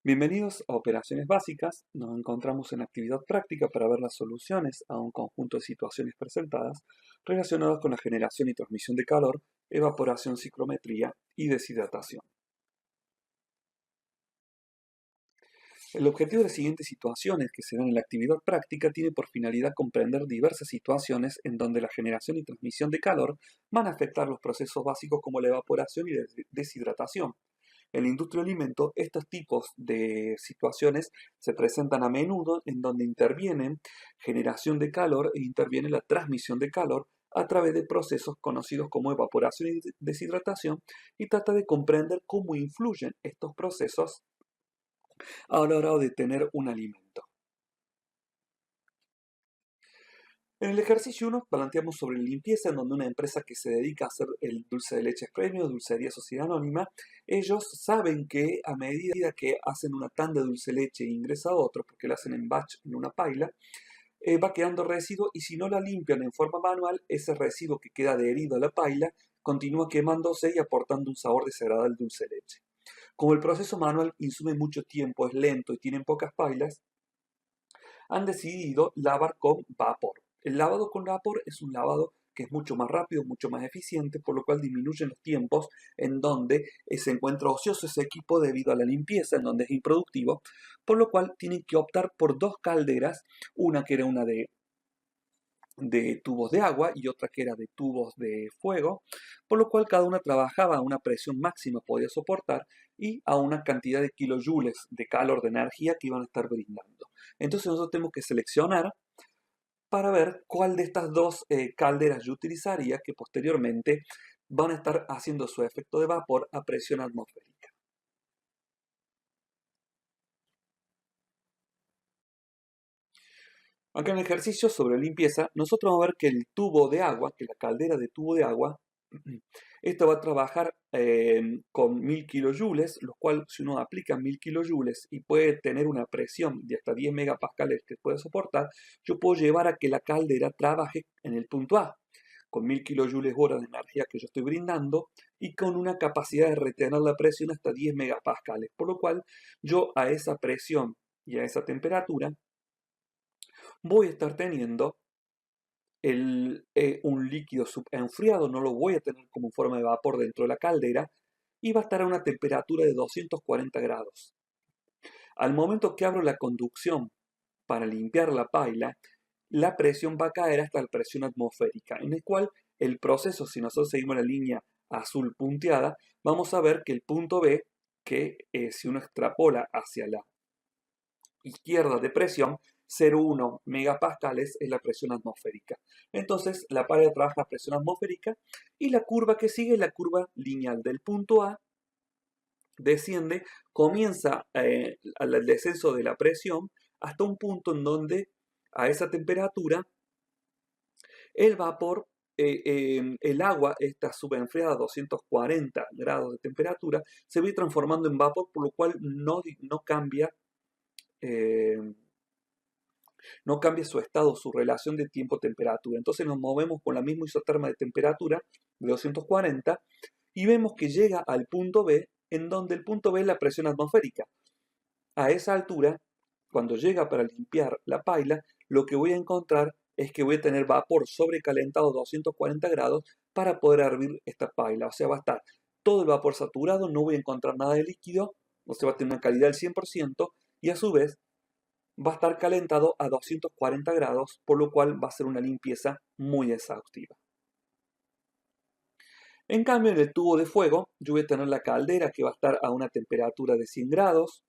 Bienvenidos a Operaciones Básicas. Nos encontramos en actividad práctica para ver las soluciones a un conjunto de situaciones presentadas relacionadas con la generación y transmisión de calor, evaporación, ciclometría y deshidratación. El objetivo de las siguientes situaciones que se dan en la actividad práctica tiene por finalidad comprender diversas situaciones en donde la generación y transmisión de calor van a afectar los procesos básicos como la evaporación y deshidratación. En la industria del alimento, estos tipos de situaciones se presentan a menudo en donde intervienen generación de calor e interviene la transmisión de calor a través de procesos conocidos como evaporación y deshidratación, y trata de comprender cómo influyen estos procesos a la hora de tener un alimento. En el ejercicio 1 planteamos sobre limpieza, en donde una empresa que se dedica a hacer el dulce de leche premio, Dulcería Sociedad Anónima, ellos saben que a medida que hacen una tanda de dulce de leche e ingresa otro, porque lo hacen en batch en una paila, va quedando residuo, y si no la limpian en forma manual, ese residuo que queda adherido a la paila continúa quemándose y aportando un sabor desagradable al dulce de leche. Como el proceso manual insume mucho tiempo, es lento y tienen pocas pailas, han decidido lavar con vapor. El lavado con vapor es un lavado que es mucho más rápido, mucho más eficiente, por lo cual disminuyen los tiempos en donde se encuentra ocioso ese equipo debido a la limpieza, en donde es improductivo, por lo cual tienen que optar por dos calderas, una que era una de tubos de agua y otra que era de tubos de fuego, por lo cual cada una trabajaba a una presión máxima que podía soportar y a una cantidad de kilojoules de calor, de energía que iban a estar brindando. Entonces nosotros tenemos que seleccionar para ver cuál de estas dos calderas yo utilizaría, que posteriormente van a estar haciendo su efecto de vapor a presión atmosférica. Acá en el ejercicio sobre limpieza, nosotros vamos a ver que el tubo de agua, que la caldera de tubo de agua, esta va a trabajar con 1000 kilojoules, los cuales si uno aplica 1000 kilojoules y puede tener una presión de hasta 10 megapascales que puede soportar, yo puedo llevar a que la caldera trabaje en el punto A, con 1000 kilojoules hora de energía que yo estoy brindando y con una capacidad de retener la presión hasta 10 megapascales, por lo cual yo a esa presión y a esa temperatura voy a estar teniendo un líquido subenfriado, no lo voy a tener como forma de vapor dentro de la caldera, y va a estar a una temperatura de 240 grados. Al momento que abro la conducción para limpiar la paila, la presión va a caer hasta la presión atmosférica, en el cual el proceso, si nosotros seguimos la línea azul punteada, vamos a ver que el punto B, que si uno extrapola hacia la izquierda de presión, 0,1 megapascales es la presión atmosférica. Entonces la pared trabaja a presión atmosférica y la curva que sigue es la curva lineal del punto A, desciende, comienza al descenso de la presión hasta un punto en donde a esa temperatura el vapor, el agua está subenfriada a 240 grados de temperatura, se va transformando en vapor, por lo cual no cambia eh, no cambia su estado, su relación de tiempo-temperatura. Entonces nos movemos con la misma isoterma de temperatura de 240 y vemos que llega al punto B, en donde el punto B es la presión atmosférica. A esa altura, cuando llega para limpiar la paila, lo que voy a encontrar es que voy a tener vapor sobrecalentado a 240 grados para poder hervir esta paila. O sea, va a estar todo el vapor saturado, no voy a encontrar nada de líquido, o sea, va a tener una calidad del 100%, y a su vez va a estar calentado a 240 grados, por lo cual va a ser una limpieza muy exhaustiva. En cambio, en el tubo de fuego, yo voy a tener la caldera que va a estar a una temperatura de 100 grados.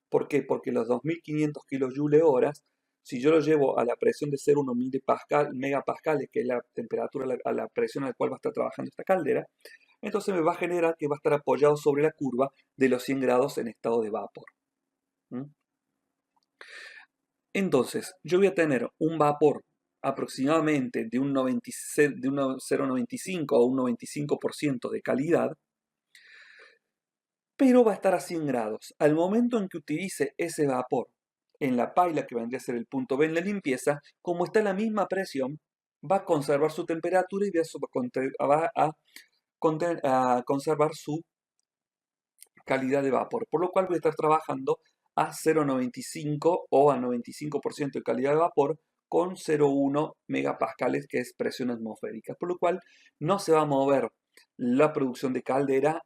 ¿Por qué? Porque los 2500 kilojoules horas, si yo lo llevo a la presión de 0,1 megapascales, que es la temperatura a la presión a la cual va a estar trabajando esta caldera, entonces me va a generar que va a estar apoyado sobre la curva de los 100 grados en estado de vapor. ¿Mm? Entonces, yo voy a tener un vapor aproximadamente de un 0,95 a un 95% de calidad, pero va a estar a 100 grados. Al momento en que utilice ese vapor en la paila, que vendría a ser el punto B en la limpieza, como está a la misma presión, va a conservar su temperatura y va a conservar su calidad de vapor, por lo cual voy a estar trabajando a 0,95 o a 95% de calidad de vapor con 0,1 megapascales, que es presión atmosférica, por lo cual no se va a mover la producción de caldera,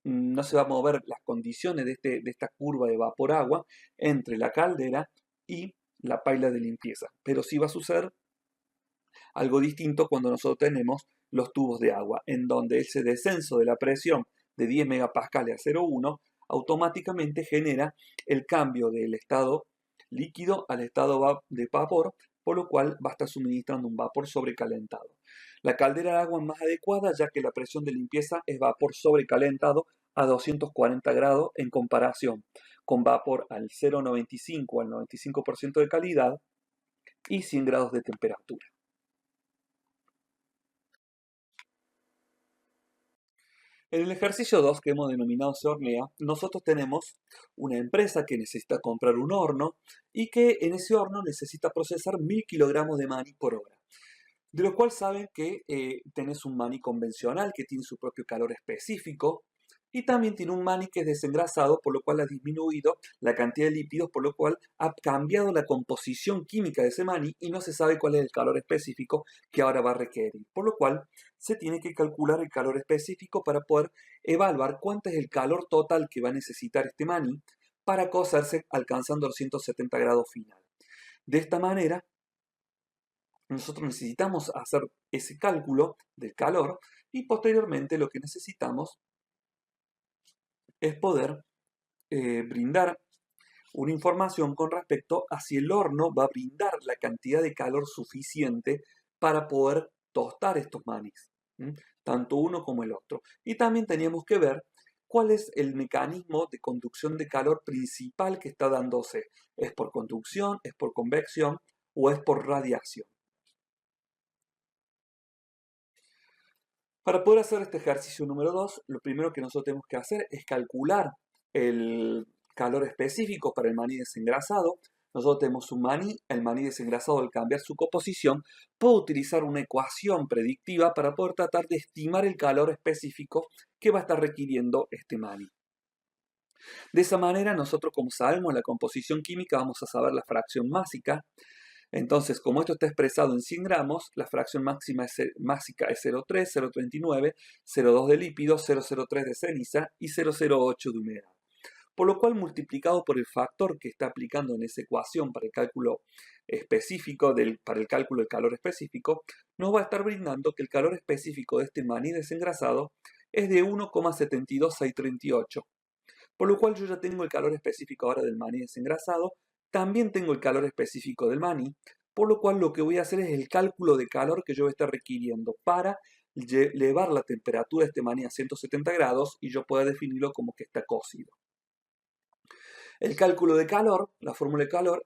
no se va a mover las condiciones de esta curva de vapor-agua entre la caldera y la paila de limpieza, pero sí va a suceder algo distinto cuando nosotros tenemos los tubos de agua, en donde ese descenso de la presión de 10 megapascales a 0,1 automáticamente genera el cambio del estado líquido al estado de vapor, por lo cual va a estar suministrando un vapor sobrecalentado. La caldera de agua es más adecuada, ya que la presión de limpieza es vapor sobrecalentado a 240 grados en comparación con vapor al 0,95 al 95% de calidad y 100 grados de temperatura. En el ejercicio 2, que hemos denominado Se Hornea, nosotros tenemos una empresa que necesita comprar un horno y que en ese horno necesita procesar 1000 kilogramos de maní por hora. De lo cual saben que tenés un maní convencional que tiene su propio calor específico y también tiene un maní que es desengrasado, por lo cual ha disminuido la cantidad de lípidos, por lo cual ha cambiado la composición química de ese maní y no se sabe cuál es el calor específico que ahora va a requerir. Por lo cual se tiene que calcular el calor específico para poder evaluar cuánto es el calor total que va a necesitar este maní para cocerse alcanzando los 170 grados final. De esta manera, nosotros necesitamos hacer ese cálculo del calor y posteriormente lo que necesitamos es poder brindar una información con respecto a si el horno va a brindar la cantidad de calor suficiente para poder tostar estos manís, tanto uno como el otro. Y también teníamos que ver cuál es el mecanismo de conducción de calor principal que está dándose. ¿Es por conducción, es por convección o es por radiación? Para poder hacer este ejercicio número 2, lo primero que nosotros tenemos que hacer es calcular el calor específico para el maní desengrasado. Nosotros tenemos un maní, el maní desengrasado al cambiar su composición, puedo utilizar una ecuación predictiva para poder tratar de estimar el calor específico que va a estar requiriendo este maní. De esa manera nosotros, como sabemos la composición química, vamos a saber la fracción másica. Entonces, como esto está expresado en 100 gramos, la fracción máxima másica es 0,3, 0,39, 0,2 de lípido, 0,03 de ceniza y 0,08 de humedad. Por lo cual, multiplicado por el factor que está aplicando en esa ecuación para el cálculo específico para el cálculo del calor específico, nos va a estar brindando que el calor específico de este maní desengrasado es de 1,72638. Por lo cual yo ya tengo el calor específico ahora del maní desengrasado, también tengo el calor específico del maní, por lo cual lo que voy a hacer es el cálculo de calor que yo voy a estar requiriendo para elevar la temperatura de este maní a 170 grados y yo pueda definirlo como que está cocido. El cálculo de calor, la fórmula de calor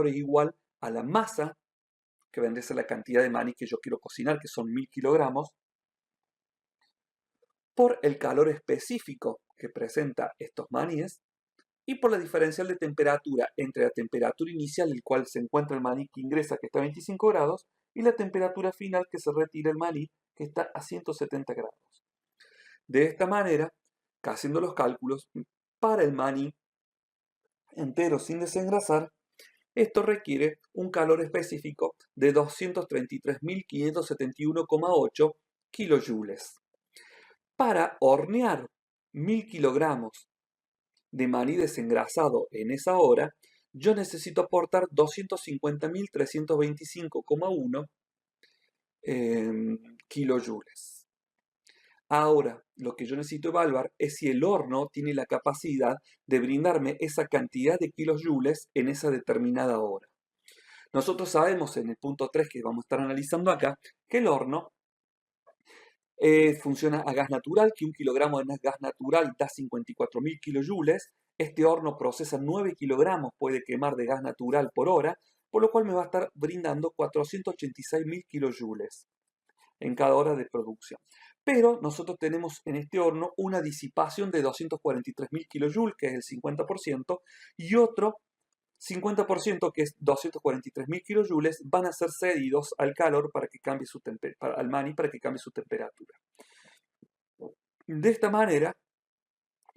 es igual a la masa, que vendría a ser la cantidad de maní que yo quiero cocinar, que son 1000 kilogramos, por el calor específico que presenta estos maníes y por la diferencial de temperatura entre la temperatura inicial, el cual se encuentra el maní que ingresa, que está a 25 grados, y la temperatura final que se retira el maní, que está a 170 grados. De esta manera, haciendo los cálculos, para el maní entero sin desengrasar, esto requiere un calor específico de 233.571,8 kilojoules. Para hornear 1000 kilogramos de maní desengrasado en esa hora, yo necesito aportar 250.325,1 kilojoules. Ahora, lo que yo necesito evaluar es si el horno tiene la capacidad de brindarme esa cantidad de kilojoules en esa determinada hora. Nosotros sabemos en el punto 3 que vamos a estar analizando acá, que el horno funciona a gas natural, que 1 kilogramo de gas natural da 54.000 kilojoules. Este horno procesa 9 kilogramos, puede quemar de gas natural por hora, por lo cual me va a estar brindando 486.000 kilojoules en cada hora de producción. Pero nosotros tenemos en este horno una disipación de 243.000 kilojoules, que es el 50%, y otro 50%, que es 243.000 kilojoules, van a ser cedidos al calor para que cambie al maní para que cambie su temperatura. De esta manera,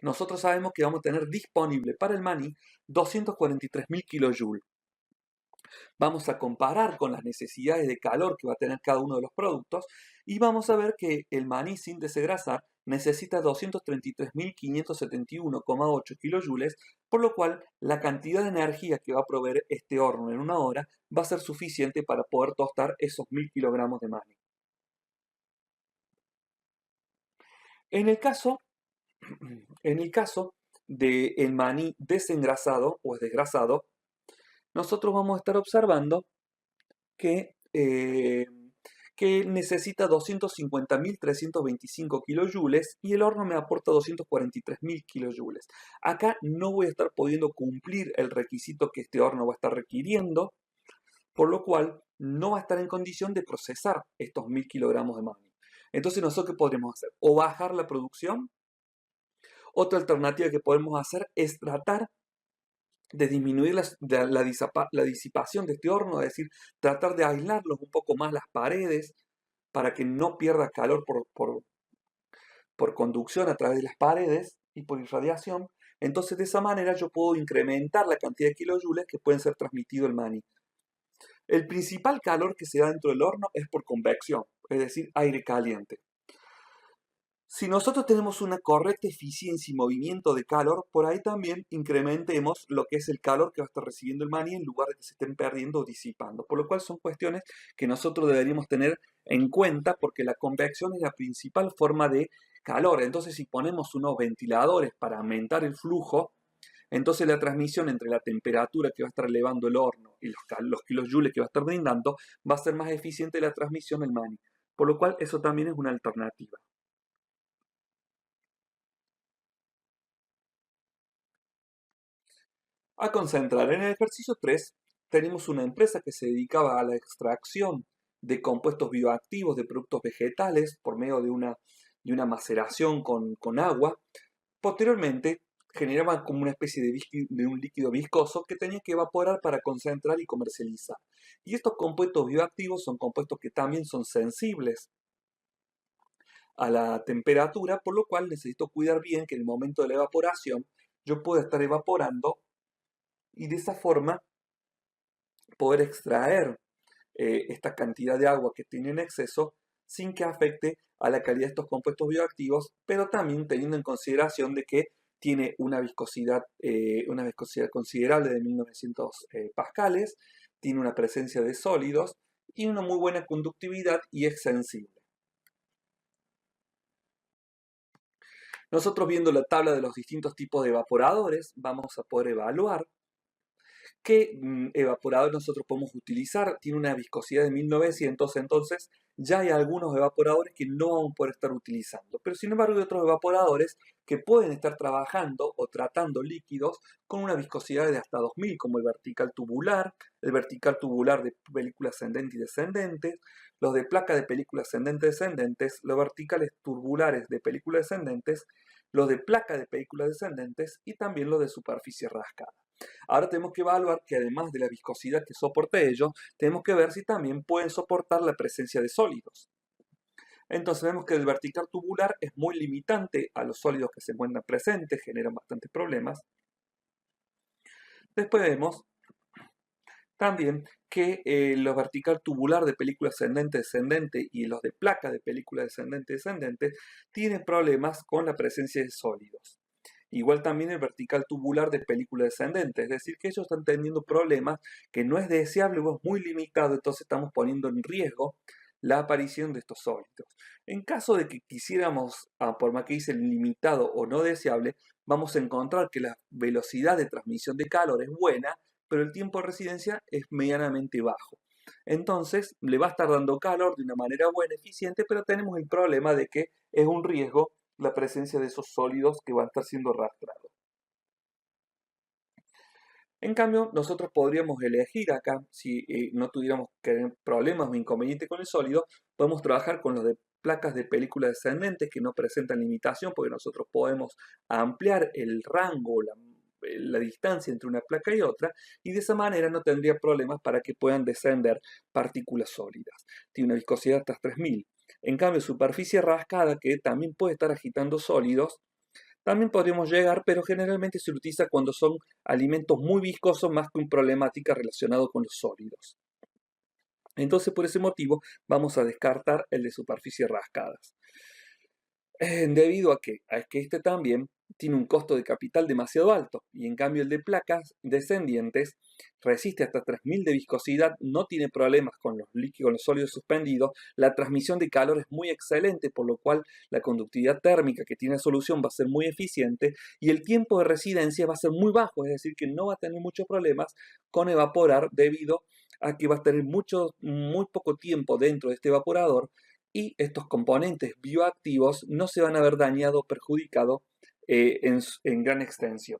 nosotros sabemos que vamos a tener disponible para el maní 243.000 kilojoules. Vamos a comparar con las necesidades de calor que va a tener cada uno de los productos y vamos a ver que el maní sin desgrasar necesita 233.571,8 kilojoules, por lo cual la cantidad de energía que va a proveer este horno en una hora va a ser suficiente para poder tostar esos 1.000 kilogramos de maní. En el caso, del maní desengrasado o desgrasado, nosotros vamos a estar observando que, necesita 250.325 kilojoules y el horno me aporta 243.000 kilojoules. Acá no voy a estar pudiendo cumplir el requisito que este horno va a estar requiriendo, por lo cual no va a estar en condición de procesar estos 1.000 kilogramos de maní. Entonces, ¿nosotros qué podremos hacer? O bajar la producción. Otra alternativa que podemos hacer es tratar de disminuir la disipación de este horno, es decir, tratar de aislarlos un poco más las paredes para que no pierda calor por conducción a través de las paredes y por irradiación. Entonces, de esa manera yo puedo incrementar la cantidad de kilojoules que pueden ser transmitidos al maní. El principal calor que se da dentro del horno es por convección, es decir, aire caliente. Si nosotros tenemos una correcta eficiencia y movimiento de calor, por ahí también incrementemos lo que es el calor que va a estar recibiendo el maní en lugar de que se estén perdiendo o disipando. Por lo cual son cuestiones que nosotros deberíamos tener en cuenta porque la convección es la principal forma de calor. Entonces, si ponemos unos ventiladores para aumentar el flujo, entonces la transmisión entre la temperatura que va a estar elevando el horno y los kilojoules que va a estar brindando va a ser más eficiente la transmisión del maní. Por lo cual eso también es una alternativa. A concentrar. En el ejercicio 3 tenemos una empresa que se dedicaba a la extracción de compuestos bioactivos de productos vegetales por medio de una maceración con agua. Posteriormente generaban como una especie de un líquido viscoso que tenía que evaporar para concentrar y comercializar. Y estos compuestos bioactivos son compuestos que también son sensibles a la temperatura, por lo cual necesito cuidar bien que en el momento de la evaporación yo pueda estar evaporando y de esa forma poder extraer esta cantidad de agua que tiene en exceso sin que afecte a la calidad de estos compuestos bioactivos, pero también teniendo en consideración de que tiene una viscosidad considerable de 1900 pascales, tiene una presencia de sólidos y una muy buena conductividad y es sensible. Nosotros viendo la tabla de los distintos tipos de evaporadores, vamos a poder evaluar qué evaporador nosotros podemos utilizar. Tiene una viscosidad de 1900, entonces ya hay algunos evaporadores que no vamos a poder estar utilizando. Pero sin embargo hay otros evaporadores que pueden estar trabajando o tratando líquidos con una viscosidad de hasta 2000, como el vertical tubular de película ascendente y descendente, los de placa de película ascendente descendentes, los verticales tubulares de película descendentes, los de placa de película descendentes y también los de superficie rascada. Ahora tenemos que evaluar que además de la viscosidad que soporte ellos, tenemos que ver si también pueden soportar la presencia de sólidos. Entonces vemos que el vertical tubular es muy limitante a los sólidos que se encuentran presentes, generan bastantes problemas. Después vemos también que los vertical tubular de película ascendente-descendente y los de placa de película descendente-descendente tienen problemas con la presencia de sólidos. Igual también el vertical tubular de película descendente, es decir, que ellos están teniendo problemas que no es deseable o es muy limitado, entonces estamos poniendo en riesgo la aparición de estos sólidos. En caso de que quisiéramos, por más que dice limitado o no deseable, vamos a encontrar que la velocidad de transmisión de calor es buena, pero el tiempo de residencia es medianamente bajo. Entonces, le va a estar dando calor de una manera buena, eficiente, pero tenemos el problema de que es un riesgo la presencia de esos sólidos que van a estar siendo arrastrados. En cambio, nosotros podríamos elegir acá, si no tuviéramos problemas o inconvenientes con el sólido, podemos trabajar con los de placas de película descendentes que no presentan limitación porque nosotros podemos ampliar el rango, la distancia entre una placa y otra, y de esa manera no tendría problemas para que puedan descender partículas sólidas. Tiene una viscosidad hasta 3000. En cambio, superficie rascada, que también puede estar agitando sólidos, También podríamos llegar, pero generalmente se utiliza cuando son alimentos muy viscosos más que una problemática relacionada con los sólidos. Entonces, por ese motivo, vamos a descartar el de superficies rascadas. Debido a que este también tiene un costo de capital demasiado alto y en cambio el de placas descendientes resiste hasta 3000 de viscosidad, no tiene problemas con los líquidos, con los sólidos suspendidos, la transmisión de calor es muy excelente, por lo cual la conductividad térmica que tiene la solución va a ser muy eficiente y el tiempo de residencia va a ser muy bajo, es decir, que no va a tener muchos problemas con evaporar debido a que va a tener muy poco tiempo dentro de este evaporador y estos componentes bioactivos no se van a ver dañados o perjudicados en gran extensión.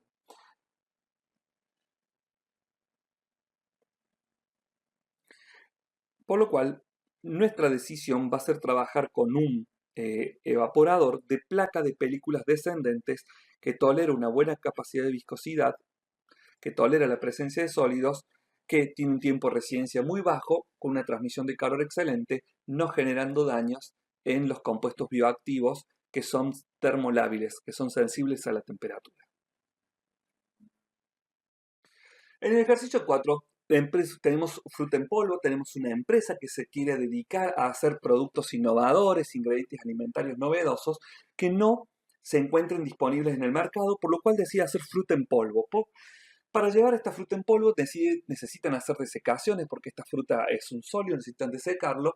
Por lo cual, nuestra decisión va a ser trabajar con un evaporador de placa de películas descendentes que tolera una buena capacidad de viscosidad, que tolera la presencia de sólidos, que tiene un tiempo de residencia muy bajo, con una transmisión de calor excelente, no generando daños en los compuestos bioactivos que son termolábiles, que son sensibles a la temperatura. En el ejercicio 4 tenemos fruta en polvo, tenemos una empresa que se quiere dedicar a hacer productos innovadores, ingredientes alimentarios novedosos que no se encuentren disponibles en el mercado, por lo cual decide hacer fruta en polvo. Para llevar esta fruta en polvo necesitan hacer desecaciones porque esta fruta es un sólido, necesitan desecarlo.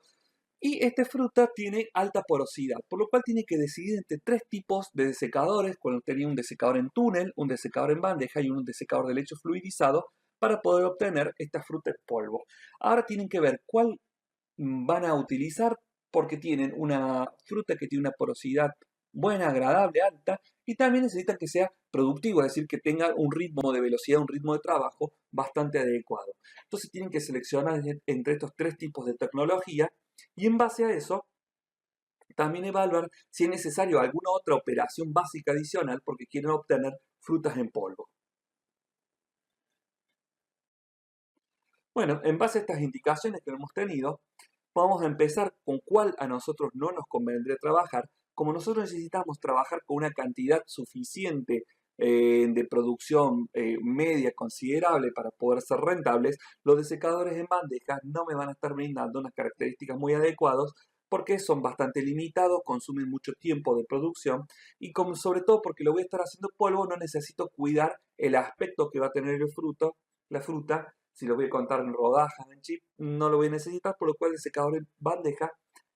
Y esta fruta tiene alta porosidad, por lo cual tiene que decidir entre tres tipos de desecadores, cuando tenía un desecador en túnel, un desecador en bandeja y un desecador de leche fluidizado, para poder obtener esta fruta en polvo. Ahora tienen que ver cuál van a utilizar porque tienen una fruta que tiene una porosidad buena, agradable, alta y también necesitan que sea productivo, es decir, que tenga un ritmo de velocidad, un ritmo de trabajo bastante adecuado. Entonces tienen que seleccionar entre estos tres tipos de tecnología y en base a eso también evaluar si es necesario alguna otra operación básica adicional porque quieren obtener frutas en polvo. Bueno, en base a estas indicaciones que hemos tenido, vamos a empezar con cuál a nosotros no nos convendría trabajar. Como nosotros necesitamos trabajar con una cantidad suficiente de producción media considerable para poder ser rentables, los desecadores en bandejas no me van a estar brindando unas características muy adecuadas porque son bastante limitados, consumen mucho tiempo de producción y como, sobre todo porque lo voy a estar haciendo polvo, no necesito cuidar el aspecto que va a tener el fruto, la fruta. Si lo voy a contar en rodajas, en chip, no lo voy a necesitar, por lo cual el secador en bandeja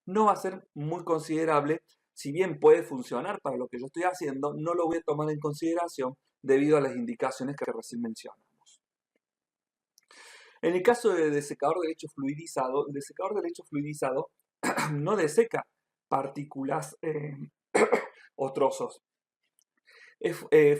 no va a ser muy considerable. Si bien puede funcionar para lo que yo estoy haciendo, no lo voy a tomar en consideración debido a las indicaciones que recién mencionamos. En el caso del desecador de leche fluidizado, el desecador de leche fluidizado no deseca partículas o trozos.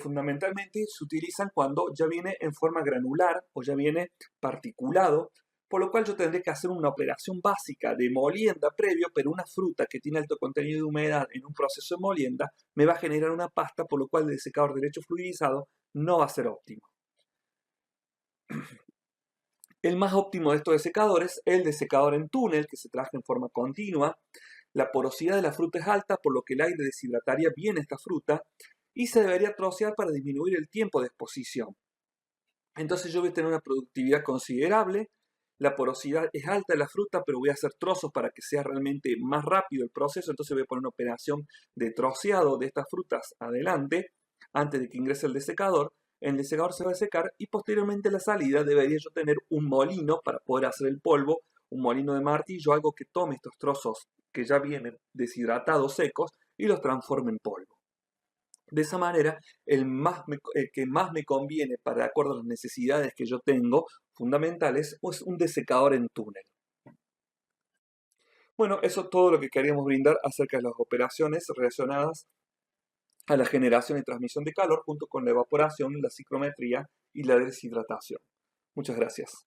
Fundamentalmente se utilizan cuando ya viene en forma granular o ya viene particulado, por lo cual yo tendré que hacer una operación básica de molienda previo, pero una fruta que tiene alto contenido de humedad en un proceso de molienda me va a generar una pasta, por lo cual el secador de leche fluidizado no va a ser óptimo. El más óptimo de estos desecadores es el desecador en túnel, que se trabaja en forma continua. La porosidad de la fruta es alta, por lo que el aire deshidrataría bien esta fruta y se debería trocear para disminuir el tiempo de exposición. Entonces yo voy a tener una productividad considerable, la porosidad es alta de la fruta, pero voy a hacer trozos para que sea realmente más rápido el proceso, entonces voy a poner una operación de troceado de estas frutas adelante, antes de que ingrese el desecador. El desecador se va a secar y posteriormente a la salida debería yo tener un molino para poder hacer el polvo, un molino de martillo, algo que tome estos trozos que ya vienen deshidratados, secos, y los transforme en polvo. De esa manera, el que más me conviene para de acuerdo a las necesidades que yo tengo fundamentales es un desecador en túnel. Bueno, eso es todo lo que queríamos brindar acerca de las operaciones relacionadas a la generación y transmisión de calor junto con la evaporación, la ciclometría y la deshidratación. Muchas gracias.